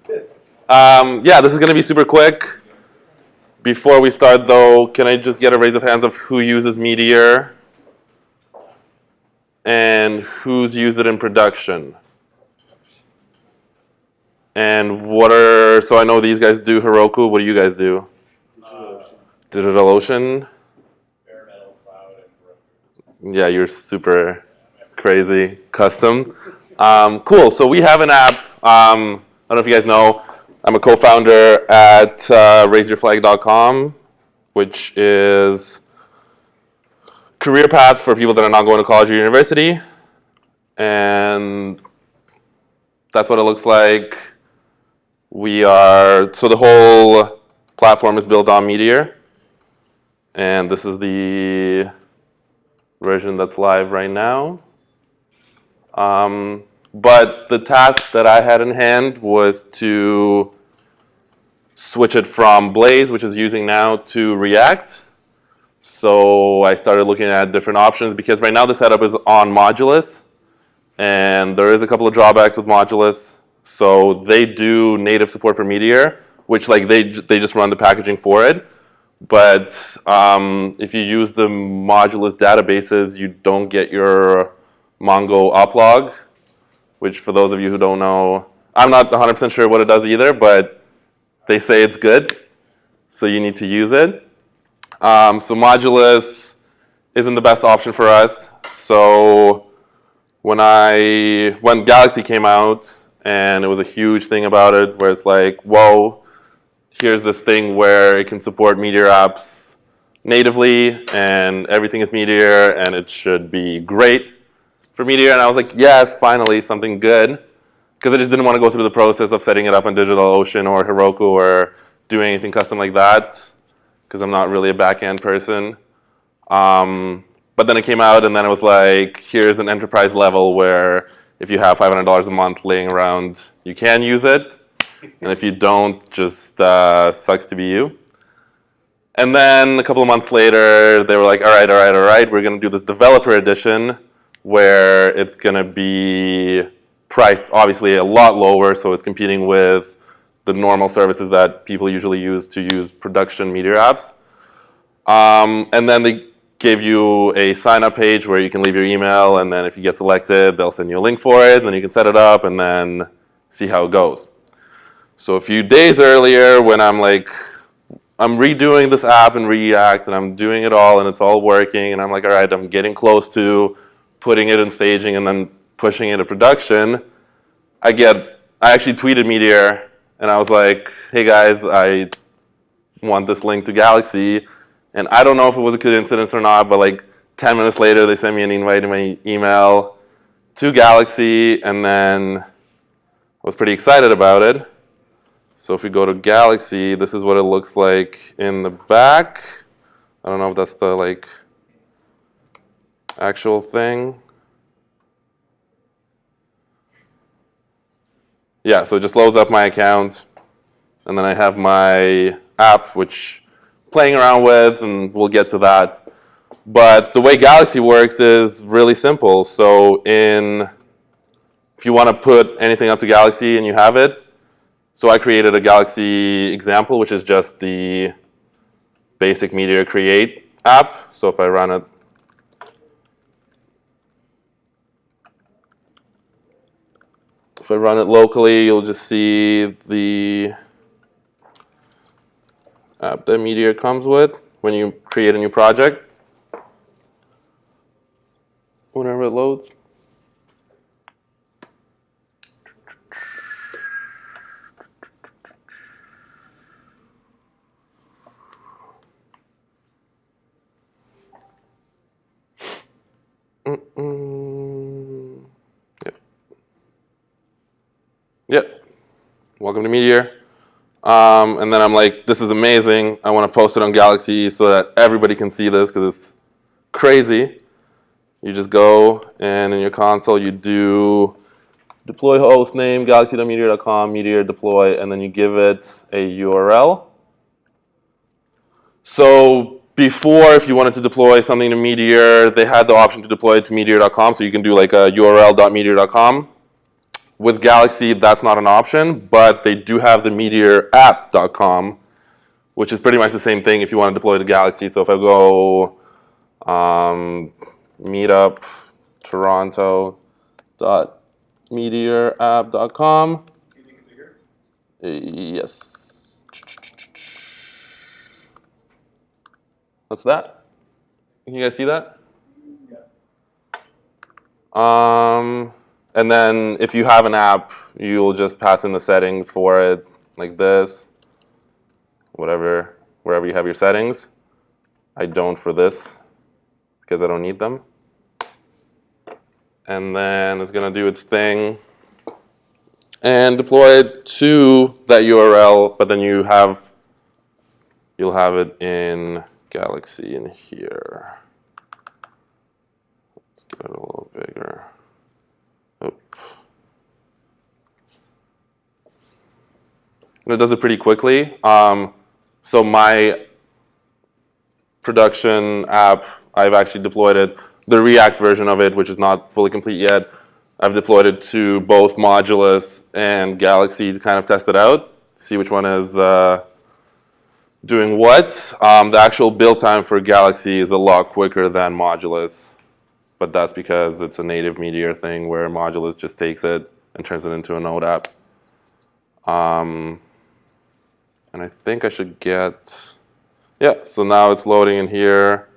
Yeah, this is going to be super quick. Before we start, though, can I just get a raise of hands of who uses Meteor and who's used it in production? And so I know these guys do Heroku. What do you guys do? DigitalOcean. Yeah, you're super crazy, custom. Cool, so we have an app. I don't know if you guys know, I'm a co-founder at raiseyourflag.com, which is career paths for people that are not going to college or university. And that's what it looks like. So the whole platform is built on Meteor. And this is the version that's live right now. But the task that I had in hand was to switch it from Blaze, which is using now, to React. So I started looking at different options because right now the setup is on Modulus. And there is a couple of drawbacks with Modulus. So they do native support for Meteor, which like they just run the packaging for it. But if you use the Modulus databases, you don't get your Mongo uplog, which for those of you who don't know, I'm not 100% sure what it does either, but they say it's good, so you need to use it. So Modulus isn't the best option for us. So when Galaxy came out, and it was a huge thing about it, where it's like, whoa, here's this thing where it can support Meteor apps natively, and everything is Meteor, and it should be great for Meteor. And I was like, yes, finally, something good. Because I just didn't want to go through the process of setting it up on DigitalOcean or Heroku or doing anything custom like that, because I'm not really a back-end person. But then it came out, and then it was like, here's an enterprise level where if you have $500 a month laying around, you can use it. And if you don't, just sucks to be you. And then a couple of months later, they were like, all right, we're going to do this developer edition where it's going to be priced obviously a lot lower, so it's competing with the normal services that people usually use to use production Meteor apps. And then they gave you a sign-up page where you can leave your email, and then if you get selected, they'll send you a link for it, and then you can set it up and then see how it goes. So a few days earlier, when I'm redoing this app in React, and I'm doing it all, and it's all working, and I'm like, all right, I'm getting close to putting it in staging and then pushing it to production, I actually tweeted Meteor, and I was like, hey guys, I want this link to Galaxy. And I don't know if it was a coincidence or not, but like 10 minutes later, they sent me an invite in my email to Galaxy, and then I was pretty excited about it. So if we go to Galaxy, this is what it looks like in the back. I don't know if that's the actual thing. Yeah, so it just loads up my account, and then I have my app, which playing around with, and we'll get to that. But the way Galaxy works is really simple. So if you want to put anything up to Galaxy and you have it, so I created a Galaxy example, which is just the basic Meteor Create app. So if I run it locally, you'll just see the app that Meteor comes with when you create a new project, whenever it loads. Yep. Welcome to Meteor. And then I'm like, this is amazing. I want to post it on Galaxy so that everybody can see this because it's crazy. You just go and in your console you do deploy host name, galaxy.meteor.com, meteor deploy, and then you give it a URL. So before, if you wanted to deploy something to Meteor, they had the option to deploy it to meteor.com, so you can do like a url.meteor.com. with Galaxy, that's not an option, but they do have the meteorapp.com, which is pretty much the same thing if you want to deploy to Galaxy. So if I go meetup Toronto meteorapp.com. Can you make it bigger? Yes. What's that? Can you guys see that? Yeah. And then if you have an app, you'll just pass in the settings for it like this, whatever, wherever you have your settings. I don't for this because I don't need them. And then it's going to do its thing and deploy it to that URL, but then you'll have it in Galaxy in here. Let's get it a little bigger. Oop. And it does it pretty quickly. So my production app, I've actually deployed it, the React version of it, which is not fully complete yet. I've deployed it to both Modulus and Galaxy to kind of test it out, see which one is doing what. The actual build time for Galaxy is a lot quicker than Modulus, but that's because it's a native Meteor thing where Modulus just takes it and turns it into a Node app. And I think I should get, yeah, so now it's loading in here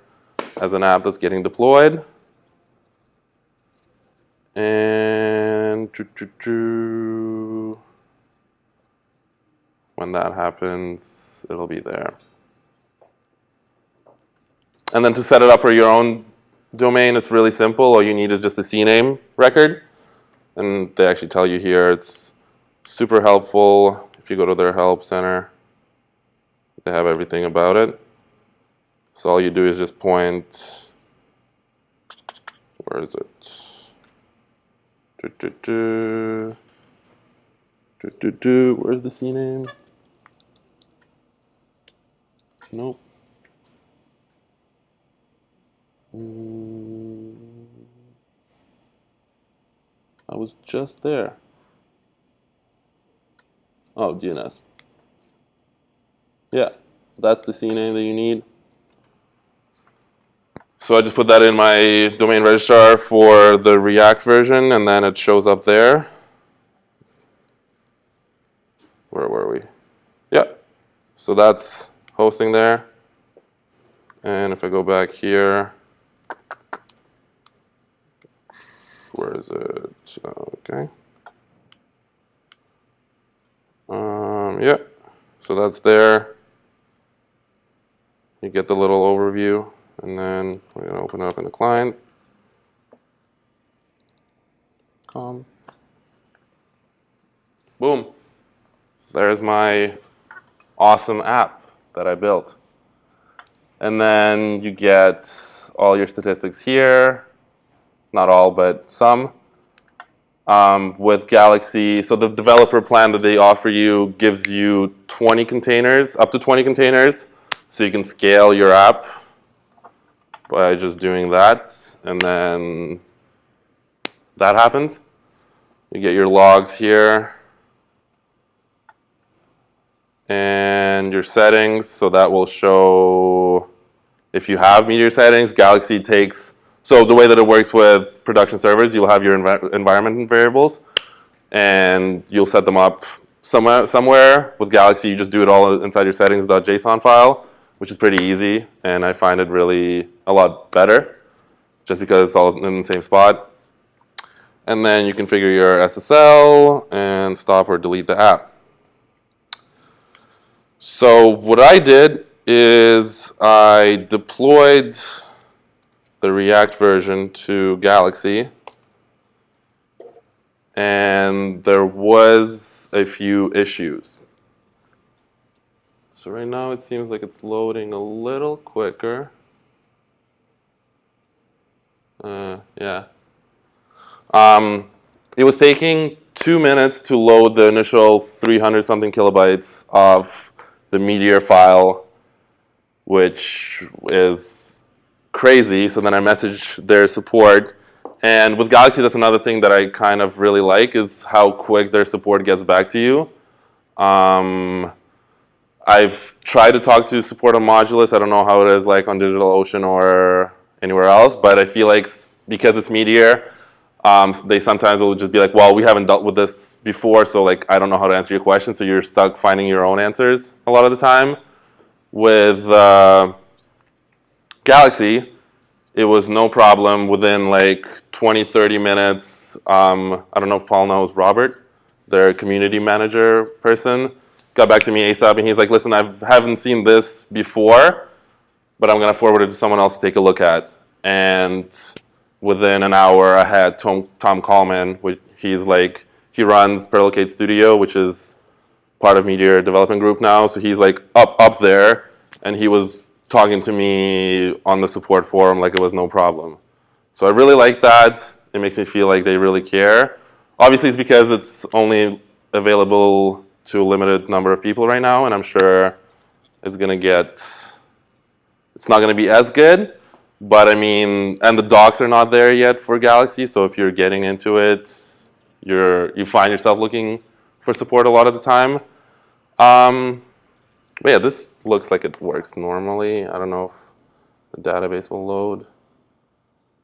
as an app that's getting deployed. And when that happens, it'll be there. And then to set it up for your own domain, it's really simple. All you need is just a CNAME record. And they actually tell you here, it's super helpful. If you go to their help center, they have everything about it. So all you do is just point, where is it? Where's the CNAME? Nope. I was just there. Oh, DNS. Yeah, that's the CNAME that you need. So I just put that in my domain registrar for the React version, and then it shows up there. Where were we? Yeah. So that's hosting there. And if I go back here, where is it? Okay. Yeah. So that's there. You get the little overview. And then we're going to open it up in the client. Boom. There's my awesome app that I built. And then you get all your statistics here. Not all, but some. With Galaxy, so the developer plan that they offer you gives you 20 containers, up to 20 containers, so you can scale your app by just doing that, and then that happens. You get your logs here and your settings, so that will show if you have Meteor settings. Galaxy takes, so the way that it works with production servers, you'll have your environment variables and you'll set them up somewhere. With Galaxy, you just do it all inside your settings.json file, which is pretty easy, and I find it really a lot better just because it's all in the same spot. And then you configure your SSL and stop or delete the app. So what I did is I deployed the React version to Galaxy, and there was a few issues. So right now it seems like it's loading a little quicker. Yeah. It was taking 2 minutes to load the initial 300 something kilobytes of the Meteor file, which is crazy. So then I messaged their support And with Galaxy, that's another thing that I kind of really like is how quick their support gets back to you. I've tried to talk to support on Modulus. I don't know how it is like on DigitalOcean or anywhere else, but I feel like because it's Meteor, they sometimes will just be like, well, we haven't dealt with this before, so like I don't know how to answer your question, so you're stuck finding your own answers a lot of the time. With Galaxy, it was no problem within like 20, 30 minutes. I don't know if Paul knows Robert, their community manager person, got back to me ASAP, and he's like, listen, I haven't seen this before, but I'm going to forward it to someone else to take a look at. And within an hour, I had Tom Coleman, which he runs Perlocate Studio, which is part of Meteor Development Group now. So he's like up there, and he was talking to me on the support forum like it was no problem. So I really like that. It makes me feel like they really care. Obviously, it's because it's only available to a limited number of people right now, and I'm sure it's not going to be as good. But I mean, and the docs are not there yet for Galaxy, so if you're getting into it, you find yourself looking for support a lot of the time. But yeah, this looks like it works normally. I don't know if the database will load.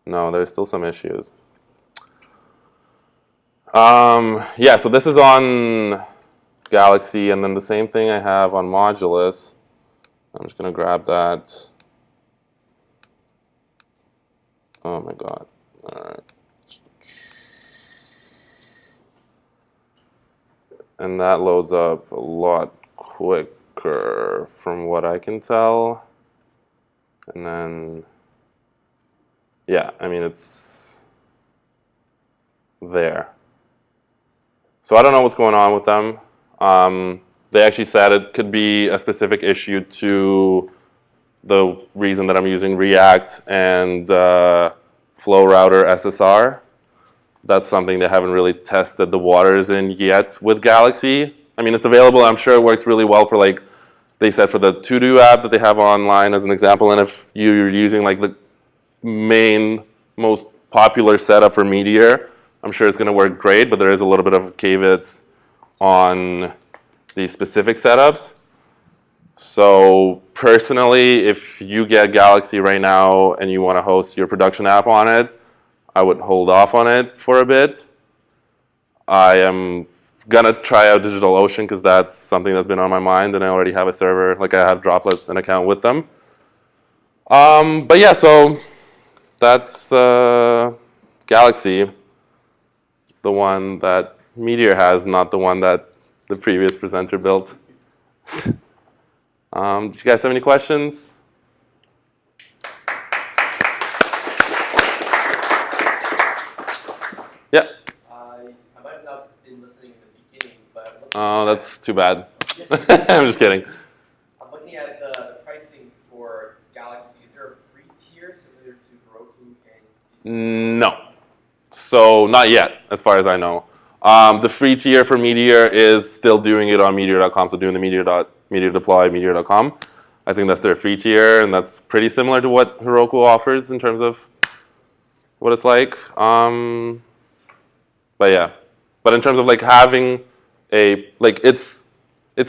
No, there's still some issues. Yeah, so this is on Galaxy, and then the same thing I have on Modulus. I'm just going to grab that. Oh my god. All right. And that loads up a lot quicker from what I can tell. And then, yeah, I mean, it's there. So I don't know what's going on with them. They actually said it could be a specific issue to the reason that I'm using React and Flow Router SSR. That's something they haven't really tested the waters in yet with Galaxy. I mean, it's available. I'm sure it works really well for, like, they said for the To-Do app that they have online as an example. And if you're using, like, the most popular setup for Meteor, I'm sure it's going to work great. But there is a little bit of caveats on these specific setups. So personally, if you get Galaxy right now and you want to host your production app on it, I would hold off on it for a bit. I am going to try out DigitalOcean because that's something that's been on my mind, and I already have a server, like I have Droplets, an account with them. But yeah, so that's Galaxy, the one that Meteor has, not the one that the previous presenter built. Do you guys have any questions? Yeah. I might have not been listening in the beginning, but I'm looking Oh, that's too bad. I'm just kidding. I'm looking at the pricing for Galaxy. Is there a free tier similar to Heroku and No. So not yet, as far as I know. The free tier for Meteor is still doing it on Meteor.com, so doing the Meteor deploy, Meteor.com. I think that's their free tier, and that's pretty similar to what Heroku offers in terms of what it's like. But yeah, but in terms of like having it's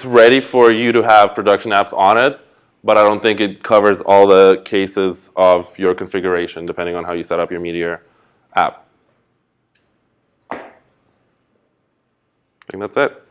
ready for you to have production apps on it, but I don't think it covers all the cases of your configuration depending on how you set up your Meteor app. I think that's it.